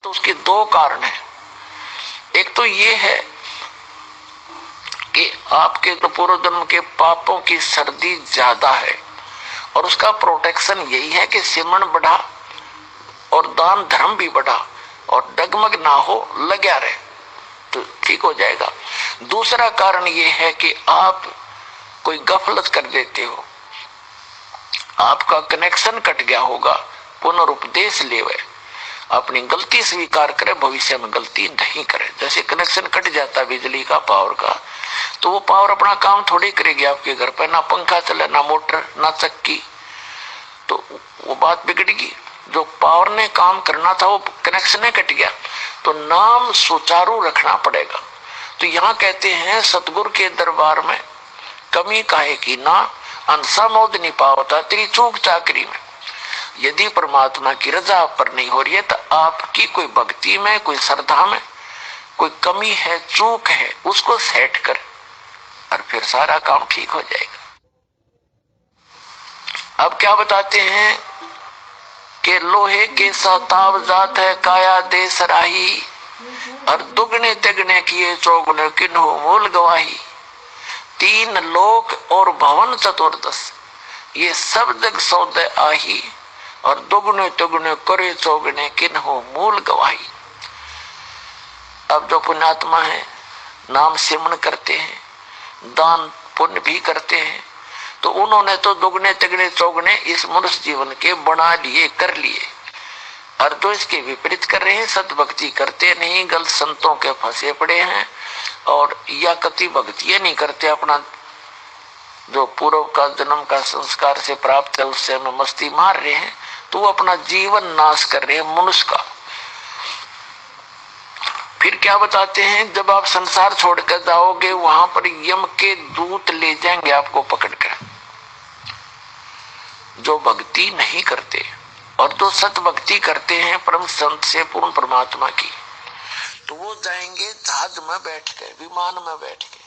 तो उसके दो कारण हैं। एक तो ये है कि आपके तो पूर्व जन्म के पापों की सर्दी ज्यादा है और उसका प्रोटेक्शन यही है कि सिमरण बढ़ा और दान धर्म भी बढ़ा और डगमग ना हो, लगा रहे तो ठीक हो जाएगा। दूसरा कारण ये है कि आप कोई गफलत कर देते हो, आपका कनेक्शन कट गया होगा, पुनरुपदेश लेवे, अपनी गलती स्वीकार करे, भविष्य में गलती नहीं करे। जैसे कनेक्शन कट जाता बिजली का, पावर का, तो वो पावर अपना काम थोड़ी करेगी आपके घर पर, ना पंखा चले, ना मोटर, ना चक्की, तो वो बात बिगड़ेगी। जो पावर ने काम करना था वो कनेक्शन कट गया, तो नाम सुचारू रखना पड़ेगा। तो यहाँ कहते हैं सतगुरु के दरबार में कमी काहे की ना, अंसा मोद नहीं पावता तेरी चूक चाकरी में। यदि परमात्मा की रजा आप पर नहीं हो रही है तो आपकी कोई भक्ति में, कोई श्रद्धा में कोई कमी है, चूक है, उसको सेट कर और फिर सारा काम ठीक हो जाएगा। अब क्या बताते हैं कि लोहे के सताव जात है काया दे सराही, और दुगने तिगने किए चौगुने किन्हो मूल गवाही। तीन लोक और भवन चतुर्दश ये सब जग सौदे आही, और दुगने तिगने करे चौगने किन्हो मूल गवाही। अब जो पुण्यात्मा है, नाम सिमरण करते हैं, दान पुण्य भी करते हैं, तो उन्होंने तो दुगने तिगने चौगने इस मनुष्य जीवन के बना लिए, कर लिए। और जो इसके विपरीत कर रहे हैं, सत भक्ति करते नहीं, गलत संतों के फंसे पड़े हैं, और या कति भक्ति नहीं करते, अपना जो पूर्व का जन्म का संस्कार से प्राप्त है उससे में मस्ती मार रहे हैं, तो वो अपना जीवन नाश कर रहे हैं मनुष्य का। फिर क्या बताते हैं, जब आप संसार छोड़कर जाओगे वहां पर यम के दूत ले जाएंगे आपको पकड़कर। जो भक्ति नहीं करते और जो सत भक्ति करते हैं परम संत से, पूर्ण परमात्मा की, तो वो जाएंगे जहाज में बैठ के, विमान में बैठ के।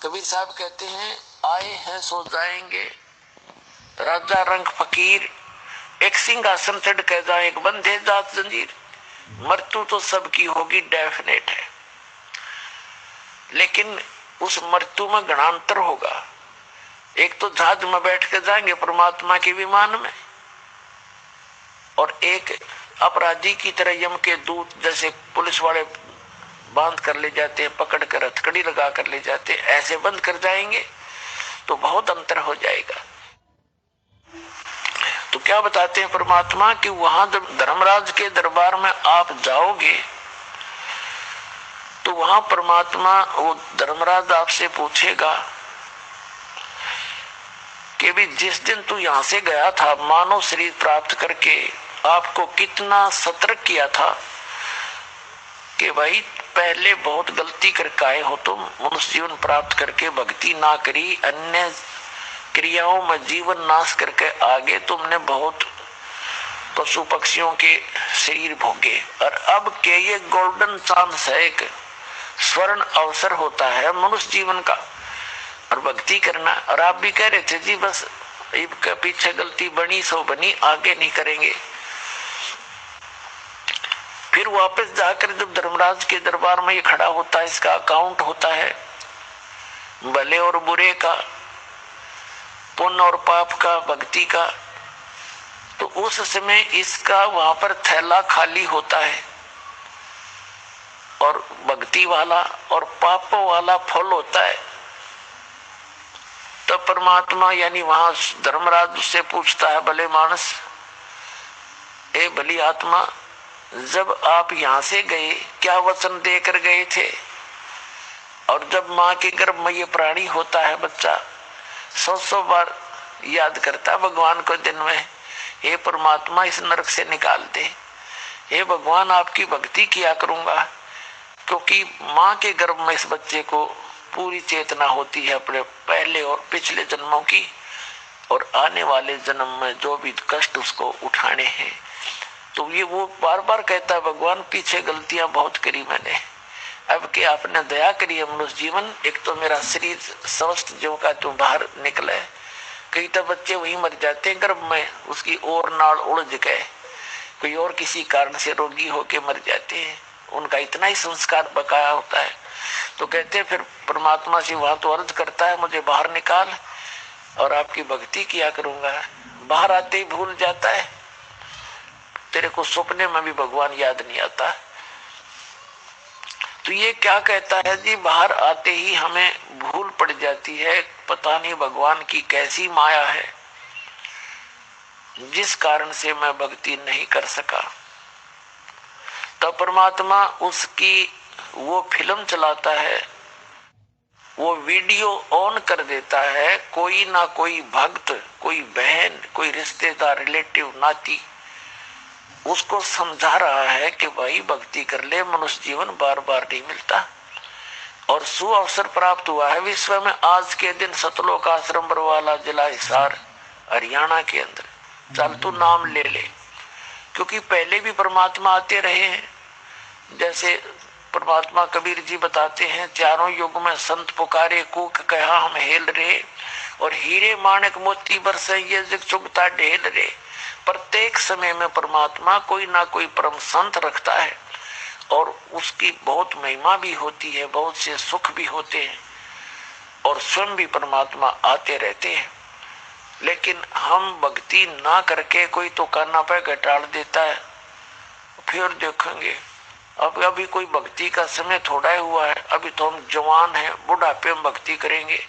कबीर साहब कहते हैं आए हैं सो जाएंगे, राजा रंग फकीर, एक सिंहासन चढ़ के जाए, एक बंधे जात जंजीर। मृत्यु तो सबकी होगी, डेफिनेट है, लेकिन उस मृत्यु में गणांतर होगा। एक तो जहाज में बैठ के जाएंगे परमात्मा के विमान में, और एक अपराधी की तरह यम के दूत जैसे पुलिस वाले बांध कर ले जाते हैं, पकड़ कर हथकड़ी लगा कर ले जाते हैं, ऐसे बंद कर जाएंगे, तो बहुत अंतर हो जाएगा। तो क्या बताते हैं परमात्मा कि वहां जब धर्मराज के दरबार में आप जाओगे तो वहां परमात्मा, वो धर्मराज आपसे पूछेगा कि भी जिस दिन तू यहां से गया था मानव शरीर प्राप्त करके, आपको कितना सतर्क किया था कि भाई पहले बहुत गलती करके आए हो तुम, मनुष्य जीवन प्राप्त करके भक्ति ना करी, अन्य क्रियाओं में जीवन नाश करके आगे तुमने बहुत पशु पक्षियों के शरीर भोगे, और अब के ये गोल्डन चांस है, एक स्वर्ण अवसर होता है मनुष्य जीवन का और भक्ति करना। और आप भी कह रहे थे जी बस पीछे गलती बनी सो बनी, आगे नहीं करेंगे। फिर वापस जाकर जब धर्मराज के दरबार में ये खड़ा होता है, इसका अकाउंट होता है भले और बुरे का, पुण्य और पाप का, भक्ति का, तो उस समय इसका वहां पर थैला खाली होता है, और भक्ति वाला और पाप वाला फल होता है। तो परमात्मा यानी वहां धर्मराज से पूछता है, भले मानस, ए भली आत्मा, जब आप यहां से गए क्या वचन देकर गए थे? और जब माँ के गर्भ में ये प्राणी होता है बच्चा, 100 बार याद करता भगवान को दिन में, हे परमात्मा इस नरक से निकाल दे, हे भगवान आपकी भक्ति किया करूंगा, क्योंकि माँ के गर्भ में इस बच्चे को पूरी चेतना होती है अपने पहले और पिछले जन्मों की, और आने वाले जन्म में जो भी कष्ट उसको उठाने हैं। तो ये वो बार बार कहता है, भगवान पीछे गलतियां बहुत करी मैंने, अब के आपने दया करी है मनुष्य जीवन, एक तो मेरा शरीर स्वस्थ जो का तो बाहर निकला है, कई तो बच्चे वहीं मर जाते हैं गर्भ में, उसकी ओर नाल उलझ गए, कोई और किसी कारण से रोगी होके मर जाते हैं, उनका इतना ही संस्कार बकाया होता है। तो कहते हैं फिर परमात्मा से वहां तो अर्ज करता है मुझे बाहर निकाल और आपकी भक्ति किया करूंगा। बाहर आते ही भूल जाता है, तेरे को सपने में भी भगवान याद नहीं आता। तो ये क्या कहता है जी, बाहर आते ही हमें भूल पड़ जाती है, पता नहीं भगवान की कैसी माया है जिस कारण से मैं भक्ति नहीं कर सका। तब परमात्मा उसकी वो फिल्म चलाता है, वो वीडियो ऑन कर देता है। कोई ना कोई भक्त, कोई बहन, कोई रिश्तेदार, रिलेटिव, नाती उसको समझा रहा है कि भाई भक्ति कर ले, मनुष्य जीवन बार बार नहीं मिलता। और सु अवसर प्राप्त हुआ है विश्व में आज के दिन सतलोक आश्रम बरवाला जिला हिसार हरियाणा के अंदर। चल तू नाम ले ले, क्योंकि पहले भी परमात्मा आते रहे हैं। जैसे परमात्मा कबीर जी बताते हैं, चारों युग में संत पुकारे कूक कहा हम हेल रे, और हीरे माणक मोती बरसे ये जग चुगता ढेल रे। प्रत्येक समय में परमात्मा कोई ना कोई परम संत रखता है और उसकी बहुत महिमा भी होती है, बहुत से सुख भी होते हैं और स्वयं भी परमात्मा आते रहते हैं। लेकिन हम भक्ति ना करके कोई तो काना पे घटाड़ देता है, फिर देखेंगे अब अभी कोई भक्ति का समय थोड़ा ही हुआ है, अभी तो हम जवान हैं, बुढ़ापे में भक्ति करेंगे।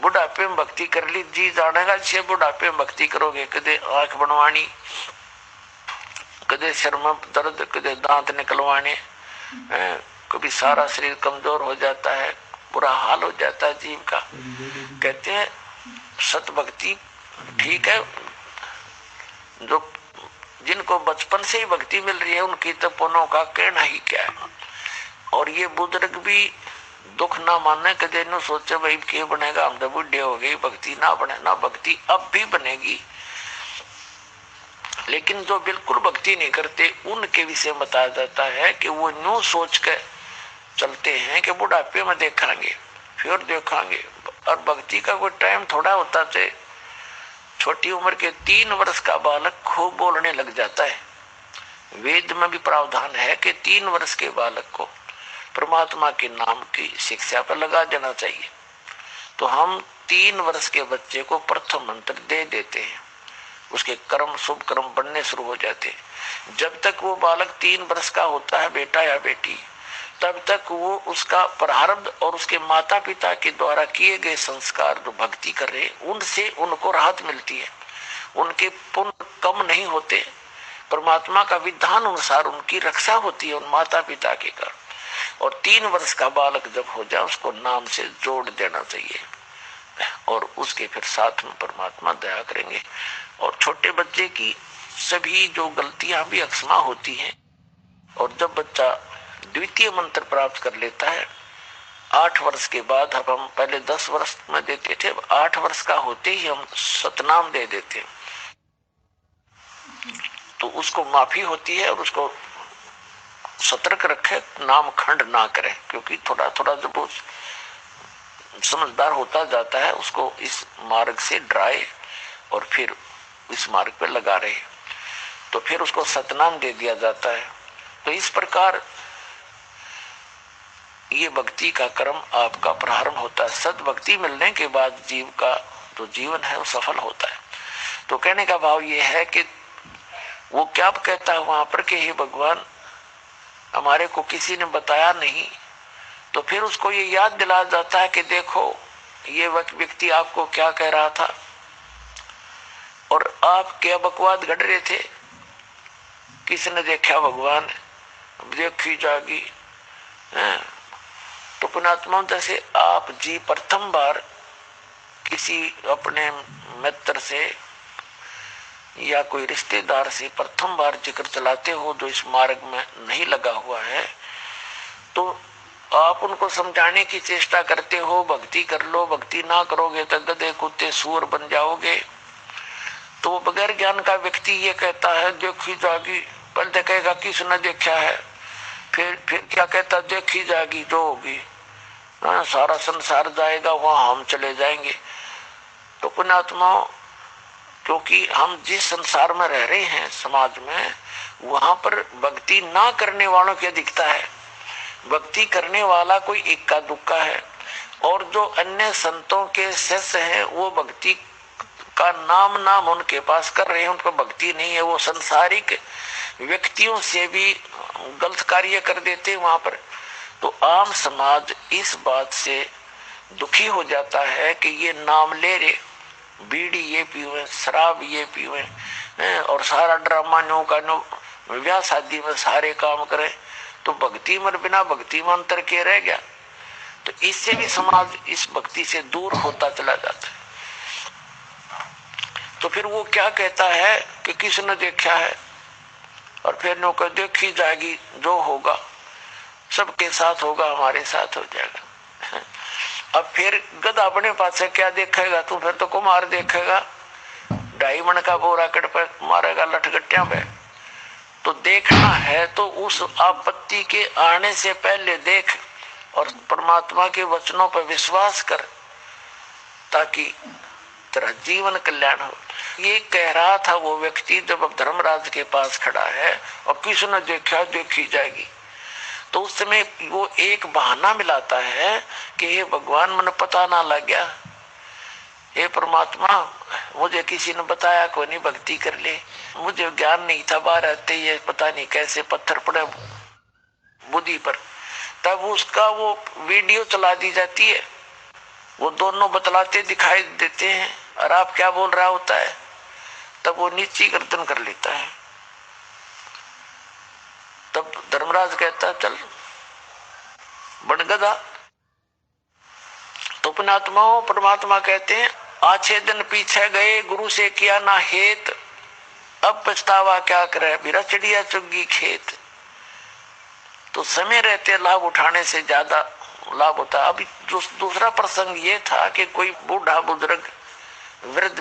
बुढ़ापे में भक्ति कर ली जी जानेगा, छह बुढ़ापे में भक्ति करोगे, कदे आंख बनवानी, कदे सिर में दर्द, कदे दांत निकलवाने, कभी सारा शरीर कमजोर हो जाता है, बुरा हाल हो जाता है जीव का। कहते हैं सत भक्ति ठीक है, जो जिनको बचपन से ही भक्ति मिल रही है उनकी तो पुनों का कहना ही क्या है। और ये बुजुर्ग भी दुख ना माने, कदे न सोचे भाई क्या बनेगा, हम तो बुढ़े हो गए, भक्ति ना बने ना, भक्ति अब भी बनेगी। लेकिन जो बिल्कुल भक्ति नहीं करते उनके विषय बताया जाता है कि वो यूं सोच कर चलते हैं कि बुढ़ापे में देखेंगे, फिर देखेंगे। और भक्ति का कोई टाइम थोड़ा होता है। छोटी उम्र के 3 वर्ष का बालक खूब बोलने लग जाता है। वेद में भी प्रावधान है कि 3 वर्ष के बालक को परमात्मा के नाम की शिक्षा पर लगा देना चाहिए। तो हम 3 वर्ष के बच्चे को प्रथम मंत्र दे देते हैं, उसके कर्म शुभ कर्म बनने शुरू हो जाते हैं। जब तक वो बालक 3 वर्ष का होता है, बेटा या बेटी, तब तक वो उसका प्रारब्ध और उसके माता पिता के द्वारा किए गए संस्कार जो भक्ति कर रहे उनसे उनको राहत मिलती है, उनके पुण्य कम नहीं होते। परमात्मा का विधान अनुसार उनकी रक्षा होती है उन माता पिता के कारण। और 3 वर्ष का बालक जब हो जाए उसको नाम से जोड़ देना चाहिए और उसके फिर साथ में परमात्मा दया करेंगे। और छोटे बच्चे की सभी जो गलतियां भी अक्षमा होती हैं। और जब बच्चा द्वितीय मंत्र प्राप्त कर लेता है 8 वर्ष के बाद, अब हम पहले 10 वर्ष में देते थे, 8 वर्ष का होते ही हम सतनाम दे देते हैं, तो उसको माफी होती है और उसको सतर्क रखे, नाम खंड ना करे। क्योंकि थोड़ा थोड़ा जब वो समझदार होता जाता है उसको इस मार्ग से डराए और फिर इस मार्ग पे लगा रहे, तो फिर उसको सतनाम दे दिया जाता है। तो इस प्रकार ये भक्ति का क्रम आपका प्रारंभ होता है। सद भक्ति मिलने के बाद जीव का जो जीवन है वो सफल होता है। तो कहने का भाव ये है कि वो क्या कहता है वहां पर कि हे भगवान हमारे को किसी ने बताया नहीं, तो फिर उसको ये याद दिलाया जाता है कि देखो ये व्यक्ति आपको क्या कह रहा था और आप क्या बकवाद गढ़ रहे थे, किसने देखा भगवान, देखी जागी। तो पुणात्मा जैसे आप जी प्रथम बार किसी अपने मित्र से या कोई रिश्तेदार से प्रथम बार जिक्र चलाते हो जो इस मार्ग में नहीं लगा हुआ है, तो आप उनको समझाने की चेष्टा करते हो भक्ति कर लो, भक्ति ना करोगे तो गधे कुत्ते सूअर बन जाओगे। तो बगैर ज्ञान का व्यक्ति ये कहता है देखी जागी, पहले कहेगा किसने देखा है, फिर क्या कहता देखी जागी जो होगी, सारा संसार जाएगा वहां हम चले जाएंगे। तो पुण्यात्माओं क्योंकि हम जिस संसार में रह रहे हैं समाज में वहां पर भक्ति ना करने वालों की अधिकता है। भक्ति करने वाला कोई इक्का दुक्का है, और जो अन्य संतों के शिष्य हैं वो भक्ति का नाम उनके पास कर रहे हैं, उनको भक्ति नहीं है। वो संसारिक व्यक्तियों से भी गलत कार्य कर देते वहां पर। तो आम समाज इस बात से दुखी हो जाता है कि ये नाम ले रहे, बीड़ी ये पीवे, शराब ये पीवे, और सारा ड्रामा नो का नो, विवाह शादी में सारे काम करे, तो भक्ति में बिना भक्ति में अंतर के रह गया। तो इससे भी समाज इस भक्ति से दूर होता चला जाता है। तो फिर वो क्या कहता है कि किसने देखा है, और फिर नो को देखी जाएगी, जो होगा सबके साथ होगा, हमारे साथ हो जाएगा। अब फिर गधा अपने पास से क्या देखेगा, तू फिर तो कुमार देखेगा, 2.5 मन का बोरा कट पे मारेगा लठगट्टिया पे। तो देखना है तो उस आपत्ति के आने से पहले देख, और परमात्मा के वचनों पर विश्वास कर, ताकि तेरा जीवन कल्याण हो। ये कह रहा था वो व्यक्ति जब अब धर्मराज के पास खड़ा है, और किसने देखा देखी जाएगी। तो उस समय वो एक बहाना मिलाता है कि हे भगवान, मन पता ना लग गया, हे परमात्मा मुझे किसी ने बताया कोई नहीं भक्ति कर ले, मुझे ज्ञान नहीं था, बाहर आते ये पता नहीं कैसे पत्थर पड़े बुद्धि पर। तब उसका वो वीडियो चला दी जाती है, वो दोनों बतलाते दिखाई देते हैं, और आप क्या बोल रहा होता है, तब वो नीची गर्दन कर लेता है। तब धर्मराज कहता चल बन गधा। तो पुण्यात्माओं परमात्मा कहते हैं, आछे दिन पीछे गए, गुरु से किया ना हेत, अब पछतावा क्या करे, बिरा चिड़िया चुग्गी खेत। तो समय रहते लाभ उठाने से ज्यादा लाभ होता। अभी दूसरा प्रसंग ये था कि कोई बूढ़ा बुजुर्ग वृद्ध